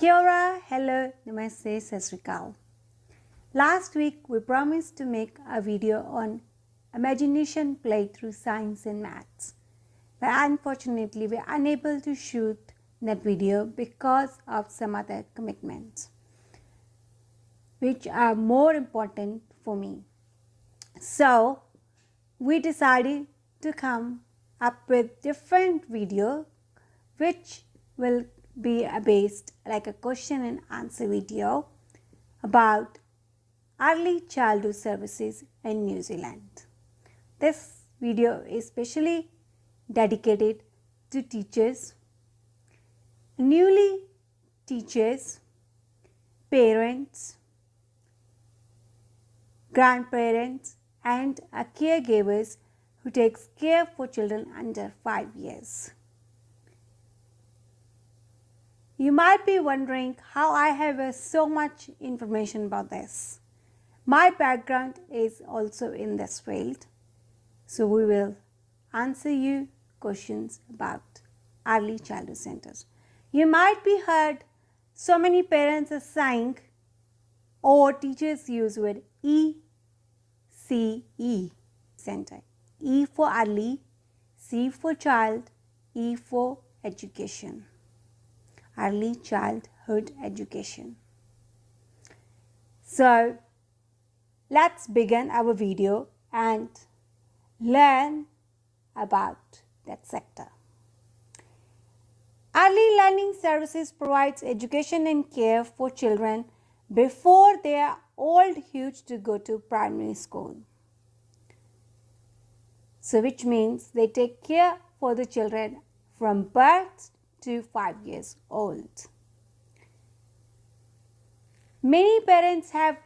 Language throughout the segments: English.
Kia ora, hello, namaste, sat sri akal. Last week we promised to make a video on imagination play through science and maths. But unfortunately we are unable to shoot that video because of some other commitments which are more important for me. So we decided to come up with different video which will be based like a question and answer video about early childhood services in New Zealand. This video is specially dedicated to teachers, newly teachers, parents, grandparents and caregivers who takes care for children under 5 years. You might be wondering how I have so much information about this. My background is also in this field, so we will answer you questions about early childhood centers. You might be heard so many parents are saying or teachers use with ECE center. E for early, C for child, E for education. Early childhood education. So let's begin our video and learn about that sector. Early learning services provides education and care for children before they are old enough to go to primary school. So which means they take care for the children from birth to 5 years old. Many parents have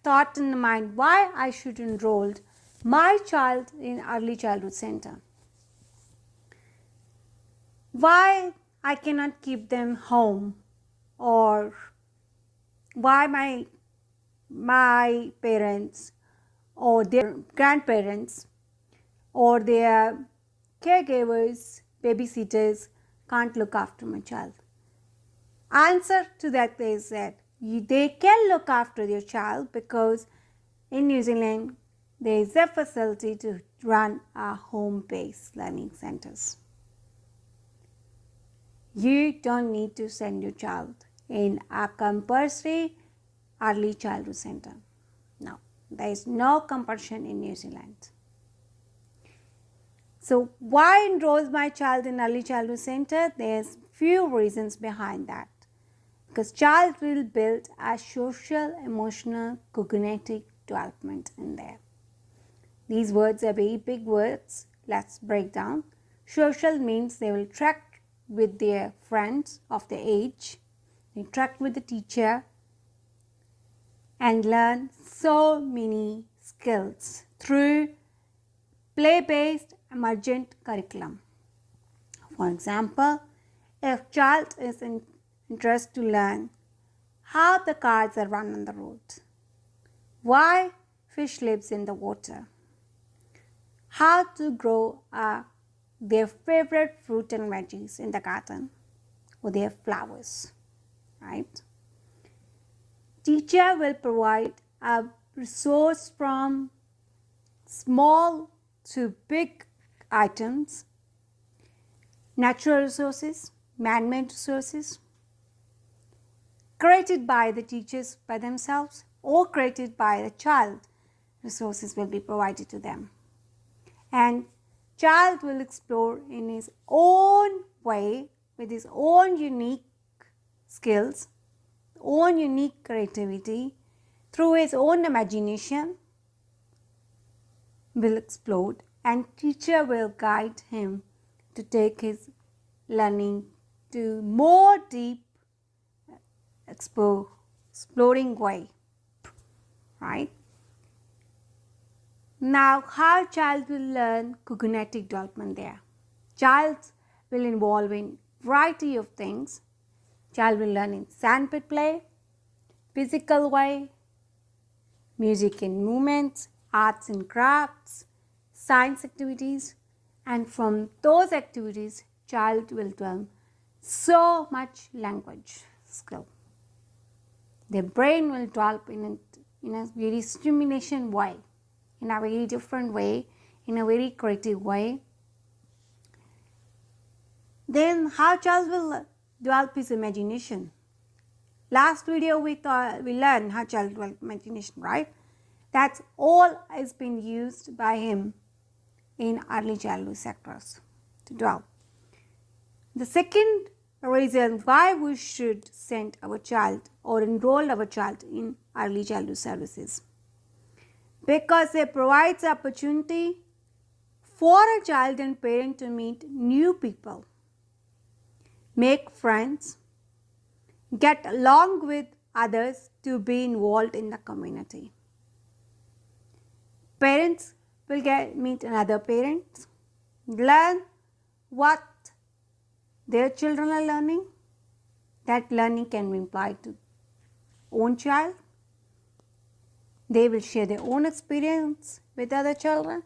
thought in the mind why I should enroll my child in early childhood center. Why I cannot keep them home, or why my parents or their grandparents or their caregivers, babysitters can't look after my child. Answer to that is that they can look after their child because in New Zealand there is a facility to run a home-based learning centers. You don't need to send your child in a compulsory early childhood center. No, there is no compulsion in New Zealand. So why enroll my child in early childhood center? There's few reasons behind that. Because child will build a social, emotional, cognitive development in there. These words are very big words. Let's break down. Social means they will interact with their friends of their age, interact with the teacher and learn so many skills through play-based emergent curriculum. For example, if child is interested to learn how the cars are run on the road, why fish lives in the water, how to grow their favorite fruit and veggies in the garden or their flowers, right? Teacher will provide a resource from small to big items, natural resources, man-made resources, created by the teachers by themselves or created by the child. Resources will be provided to them. And child will explore in his own way with his own unique skills, own unique creativity, through his own imagination will explode, and teacher will guide him to take his learning to more deep exploring way, right? Now, how child will learn cognitive development there? Child will involve in variety of things. Child will learn in sandpit play, physical way, music and movements, arts and crafts, science activities, and from those activities, child will learn so much language, skill. Their brain will develop in a very stimulation way, in a very different way, in a very creative way. Then how child will develop his imagination? Last video we learned how child develop imagination, right? That's all has been used by him in early childhood sectors to develop. The second reason why we should send our child or enroll our child in early childhood services, because it provides opportunity for a child and parent to meet new people, make friends, get along with others, to be involved in the community. Parents will meet another parents, learn what their children are learning. That learning can be applied to own child. They will share their own experience with other children,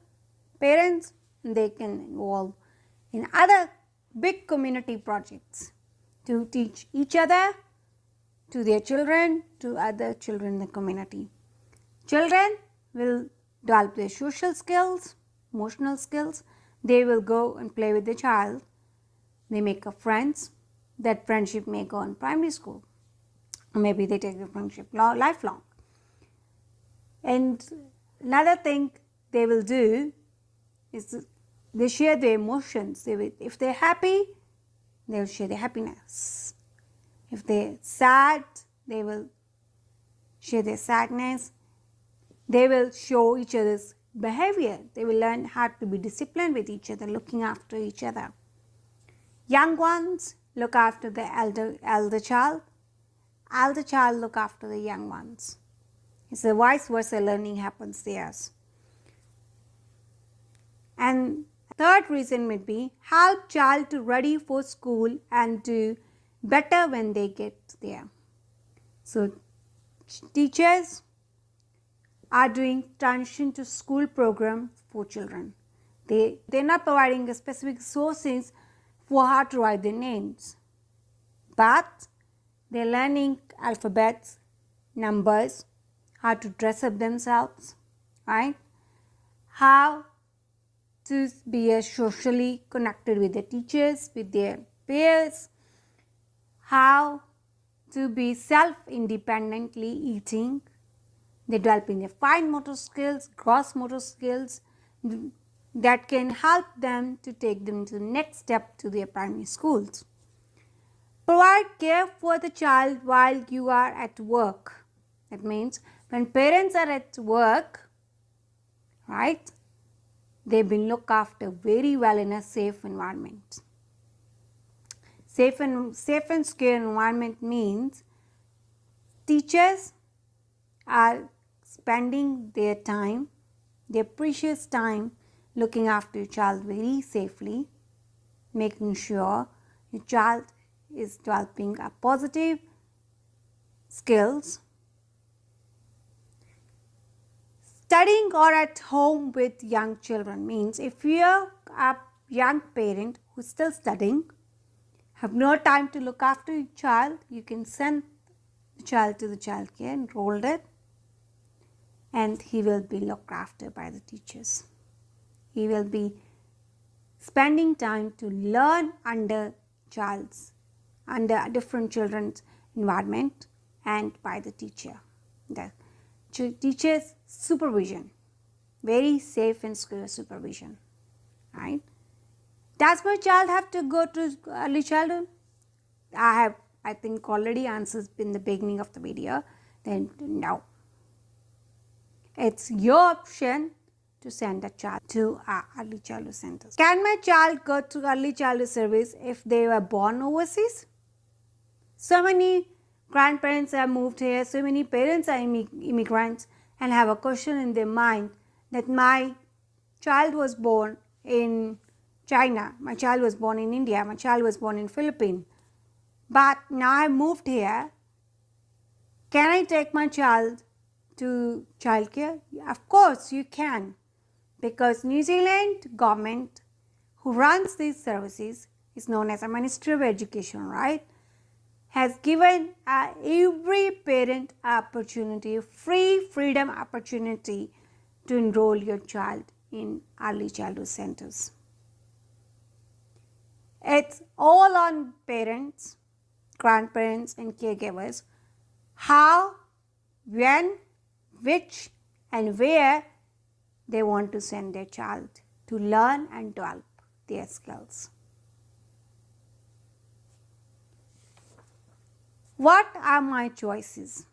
parents, and they can involve in other big community projects to teach each other, to their children, to other children in the community. Children will develop their social skills, emotional skills. They will go and play with the child. They make friends. That friendship may go in primary school. Maybe they take the friendship lifelong. And another thing they will do is they share their emotions. If they're happy, they will share their happiness. If they're sad, they will share their sadness. They will show each other's behavior. They will learn how to be disciplined with each other, looking after each other. Young ones look after the elder child. Elder child look after the young ones. It's a vice versa learning happens there. And third reason would be help child to ready for school and do better when they get there. So teachers are doing transition to school program for children. They're not providing a specific sources for how to write their names, but they're learning alphabets, numbers, how to dress up themselves, right? How to be socially connected with their teachers, with their peers, how to be self-independently eating. They're developing their fine motor skills, gross motor skills that can help them to take them to the next step to their primary schools. Provide care for the child while you are at work. That means when parents are at work, right, they've been looked after very well in a safe environment. Safe and secure environment means teachers are spending their time, their precious time, looking after your child very safely, making sure your child is developing a positive skills. Studying or at home with young children means if you're a young parent who's still studying, have no time to look after your child, you can send the child to the child care, enroll it, and he will be looked after by the teachers. He will be spending time to learn under different children's environment and by the teacher. The teacher's supervision, very safe and secure supervision, right? Does my child have to go to early childhood? I think already answers in the beginning of the video. Then no. It's your option to send a child to early childhood centers. Can my child go to early childhood service if they were born overseas? So many grandparents have moved here, so many parents are immigrants and have a question in their mind that my child was born in China, my child was born in India, my child was born in Philippines, but now I moved here. Can I take my child to childcare? Of course you can, because New Zealand government who runs these services is known as a Ministry of Education, right? has given every parent opportunity, freedom opportunity to enroll your child in early childhood centers. It's all on parents, grandparents and caregivers how, when, which and where they want to send their child to learn and develop their skills. What are my choices?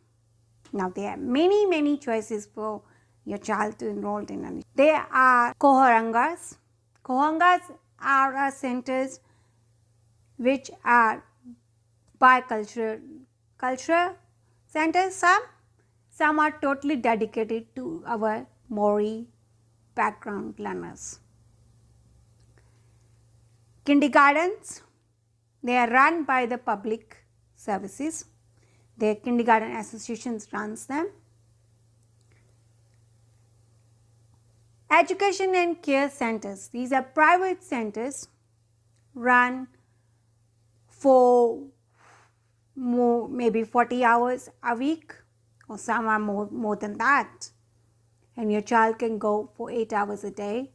Now there are many choices for your child to enroll in. There are Koharangas. Koharangas are centers which are bicultural culture centers. Some are totally dedicated to our Maori background learners. Kindergartens, they are run by the public services. Their kindergarten associations runs them. Education and care centers, these are private centers run for maybe 40 hours a week, or some are more than that, and your child can go for 8 hours a day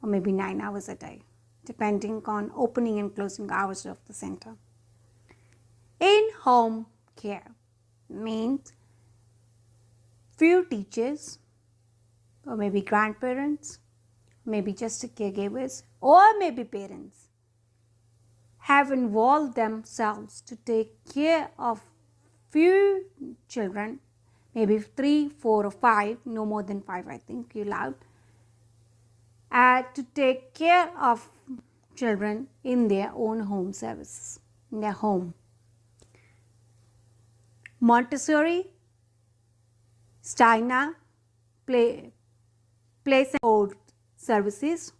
or maybe 9 hours a day, depending on opening and closing hours of the center. In-home care means few teachers or maybe grandparents, maybe just caregivers or maybe parents have involved themselves to take care of few children, maybe 3, 4 or 5, no more than 5 I think you're allowed, to take care of children in their own home services, in their home. Montessori, Steiner, place and services,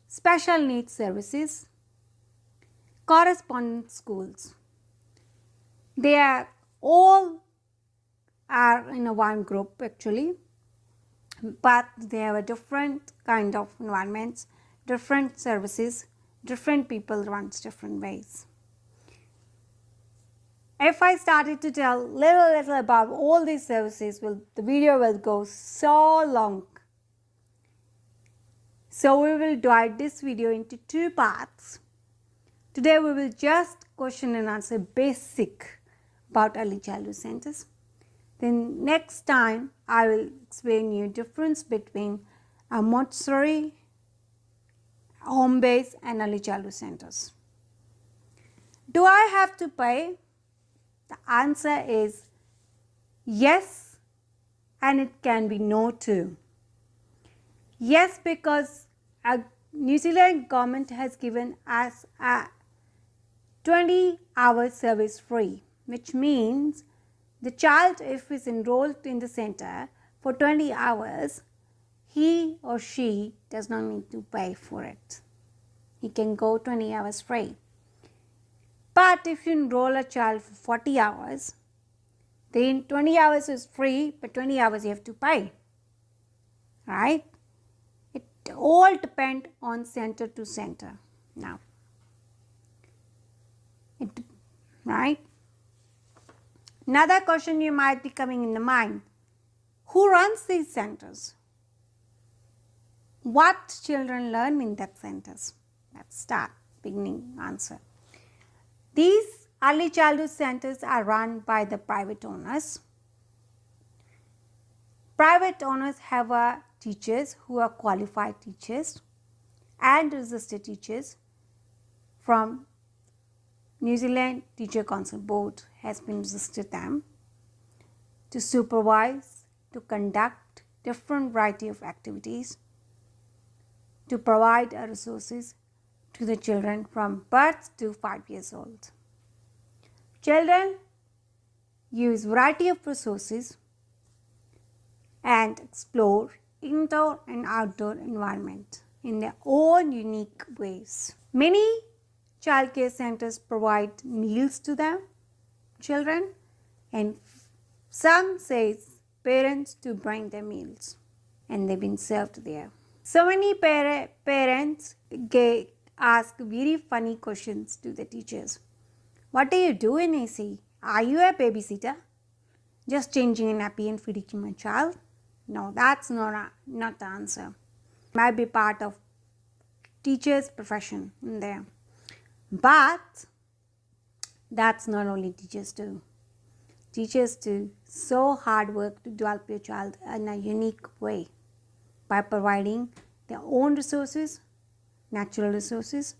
special needs services, correspondence schools. They are all in a one group actually, but they have a different kind of environments, different services, different people runs different ways. If I started to tell little about all these services, the video will go so long. So we will divide this video into 2 parts. Today we will just question and answer basic about early childhood centers. Then next time I will explain you difference between a Montessori, home-based and early childhood centers. Do I have to pay? The answer is yes, and it can be no too. Yes, because New Zealand government has given us a 20-hour service free, which means the child, if is enrolled in the center for 20 hours, he or she does not need to pay for it. He can go 20 hours free. But if you enroll a child for 40 hours, then 20 hours is free, but 20 hours you have to pay, right? It all depends on center to center now, right? Another question you might be coming in the mind, who runs these centers? What children learn in that centers? Let's start beginning answer. These early childhood centers are run by the private owners. Private owners have teachers who are qualified teachers and registered teachers from New Zealand Teacher Council Board has been registered them to supervise, to conduct different variety of activities, to provide resources to the children from birth to 5 years old. Children use variety of resources and explore indoor and outdoor environment in their own unique ways. Many child care centers provide meals to them, children, and some says parents to bring their meals and they've been served there. So many parents ask very funny questions to the teachers. What do you do in AC? Are you a babysitter? Just changing a nappy and feeding to my child? No, that's not the answer. Might be part of teacher's profession in there. But that's not only teachers do. Teachers do so hard work to develop your child in a unique way by providing their own resources, natural resources,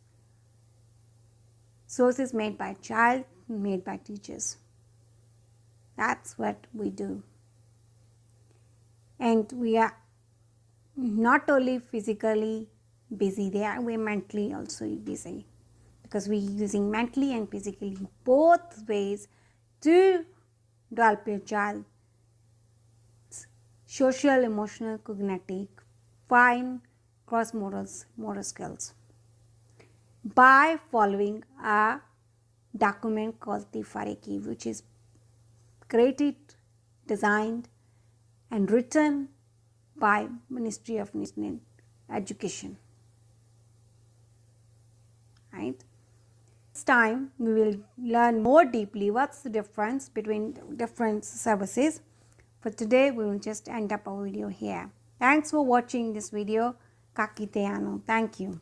sources made by child, made by teachers. That's what we do. And we are not only physically busy there, we're mentally also busy, because we're using mentally and physically both ways to develop your child's social, emotional, cognitive, fine, cross motor skills by following a document called the Fareki, which is created, designed and written by Ministry of National Education. Right? This time we will learn more deeply what's the difference between different services. For today we will just end up our video here. Thanks for watching this video. Kakiteano. Thank you.